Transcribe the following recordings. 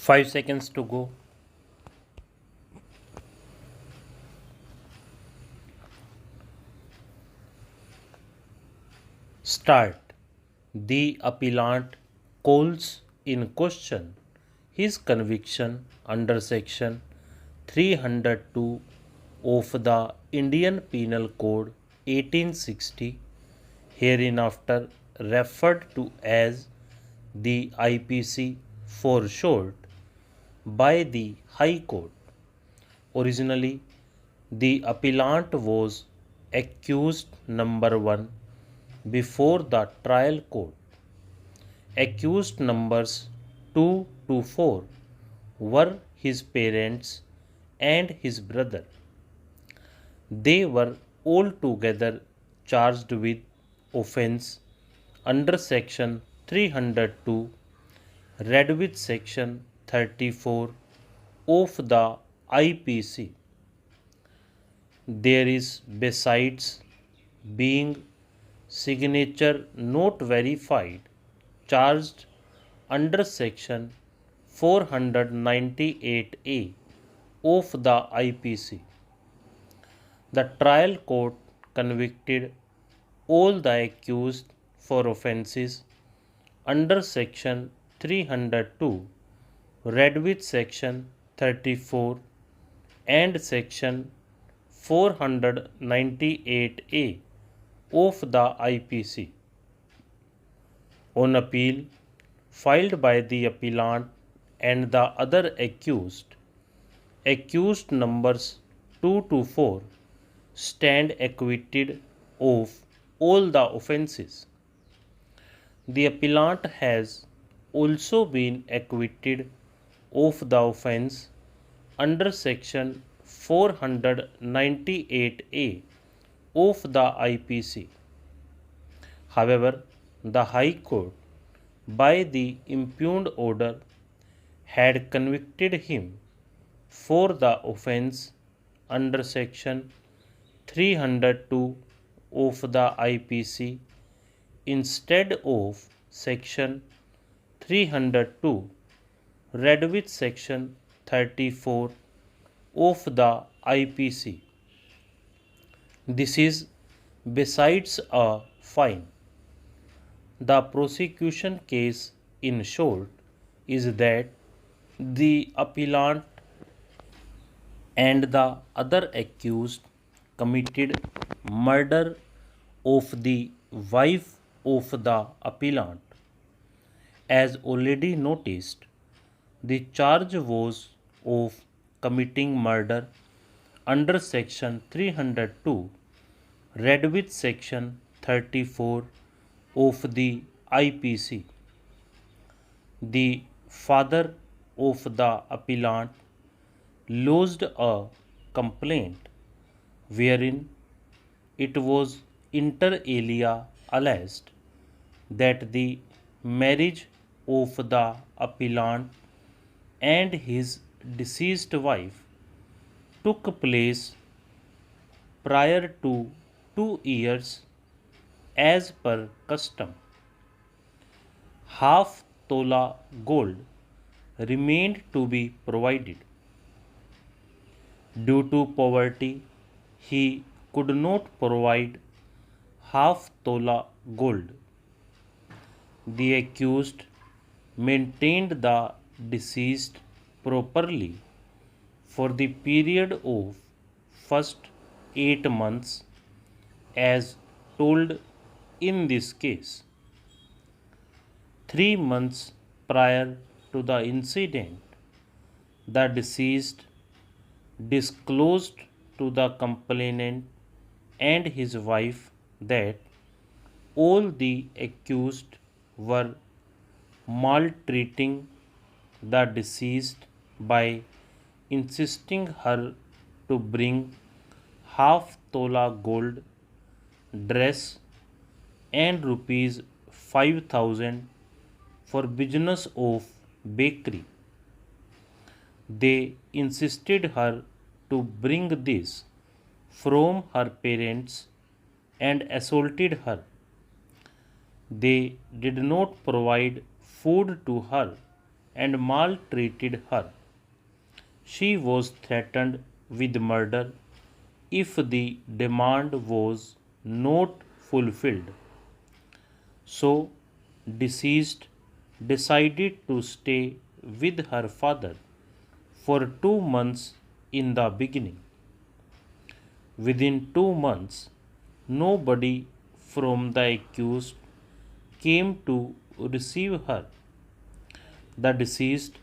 5 seconds to go. Start. The appellant calls in question his conviction under section 302 of the Indian Penal Code 1860, hereinafter referred to as the IPC for short, by the High Court. Originally, the appellant was accused number 1 before the trial court. Accused numbers 2 to 4 were his parents and his brother. They were altogether charged with offence under section 302, read with section 34 of the IPC. There is, besides being signature not verified, charged under section 498A of the IPC. The trial court convicted all the accused for offences under section 302, read with section 34 and section 498A of the IPC. On appeal filed by the appellant and the other accused numbers 2 to 4 stand acquitted of all the offences. The appellant has also been acquitted of the offence under section 498A of the IPC. However, the High Court, by the impugned order, had convicted him for the offence under section 302 of the IPC instead of section 302, read with section 34 of the IPC. This is besides a fine. The prosecution case, in short, is that the appellant and the other accused committed murder of the wife of the appellant. As already noticed, the charge was of committing murder under section 302, read with section 34 of the IPC. The father of the appellant lodged a complaint wherein it was inter alia alleged that the marriage of the appellant and his deceased wife took place prior to 2 years as per custom. Half tola gold remained to be provided. Due to poverty, he could not provide half tola gold. The accused maintained the deceased properly for the period of first 8 months as told in this case. 3 months prior to the incident, the deceased disclosed to the complainant and his wife that all the accused were maltreating the deceased by insisting her to bring half tola gold, dress and rupees 5,000 for business of bakery. They insisted her to bring this from her parents and assaulted her. They did not provide food to her and maltreated her. She was threatened with murder if the demand was not fulfilled. So, deceased decided to stay with her father for 2 months in the beginning. Within 2 months, nobody from the accused came to receive her. The deceased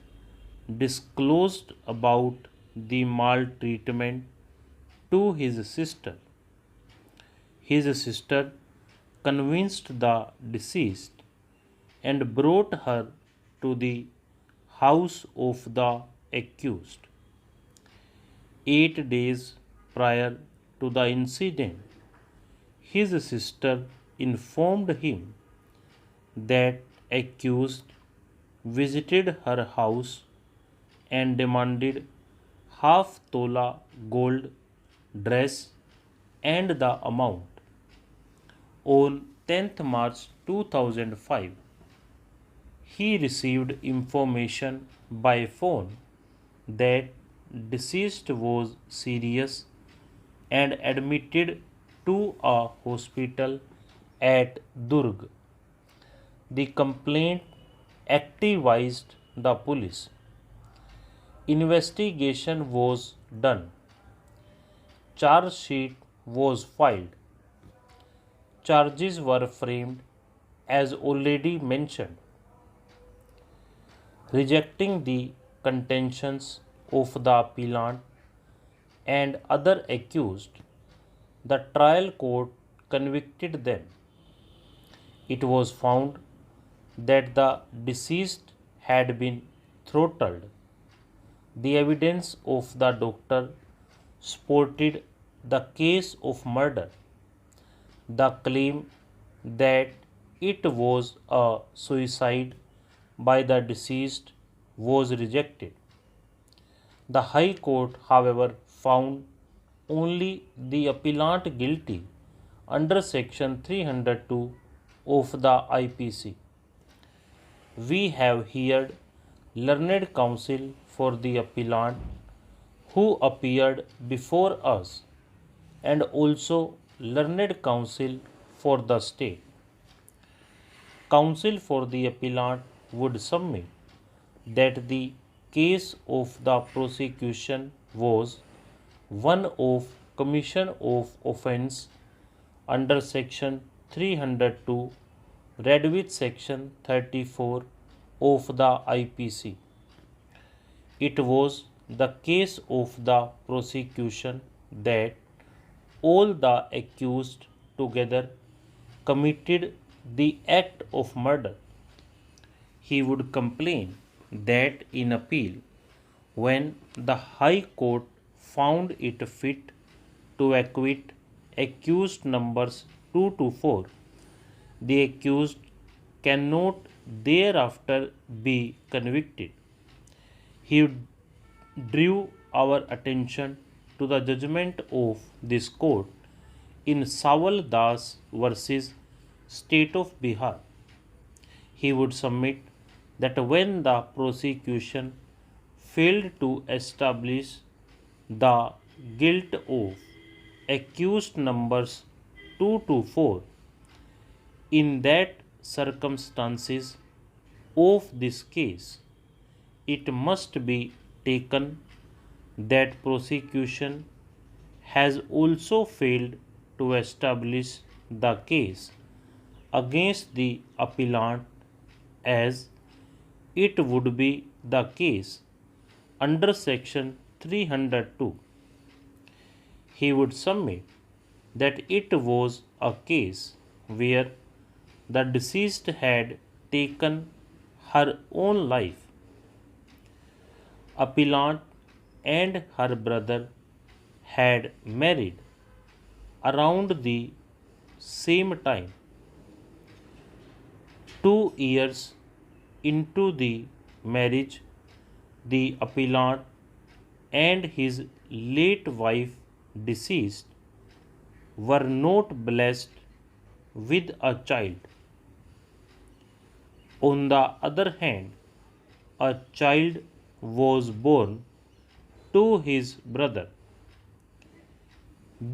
disclosed about the maltreatment to his sister. His sister convinced the deceased and brought her to the house of the accused. 8 days prior to the incident, his sister informed him that accused visited her house and demanded half tola gold dress and the amount. On 10th March 2005, he received information by phone that deceased was serious and admitted to a hospital at Durg. The complaint activized the police. Investigation was done. Charge sheet was filed. Charges were framed as already mentioned. Rejecting the contentions of the appellant and other accused, the trial court convicted them. It was found that the deceased had been throttled. The evidence of the doctor supported the case of murder. The claim that it was a suicide by the deceased was rejected. The High Court, however, found only the appellant guilty under Section 302 of the IPC. We have heard learned counsel for the appellant who appeared before us and also learned counsel for the state. Counsel for the appellant would submit that the case of the prosecution was one of commission of offence under Section 302 read with Section 34 of the IPC. It was the case of the prosecution that all the accused together committed the act of murder. He would complain that in appeal, when the High Court found it fit to acquit accused numbers 2 to 4, the accused cannot thereafter be convicted. He drew our attention to the judgment of this court in Sawal Das versus State of Bihar. He would submit that when the prosecution failed to establish the guilt of accused numbers 2 to 4, in that circumstances of this case, it must be taken that prosecution has also failed to establish the case against the appellant, as it would be the case under Section 302. He would submit that it was a case where the deceased had taken her own life. Appellant and her brother had married around the same time. 2 years into the marriage, the appellant and his late wife deceased were not blessed with a child. On the other hand, a child was born to his brother.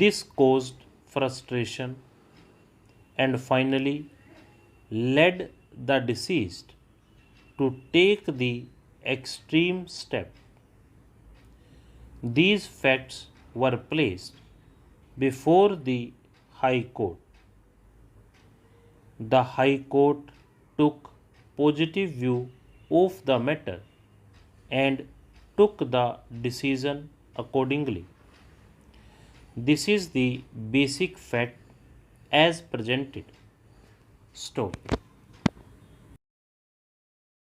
This caused frustration and finally led the deceased to take the extreme step. These facts were placed before the High Court. The High Court took positive view of the matter and took the decision accordingly. This is the basic fact as presented. Stop.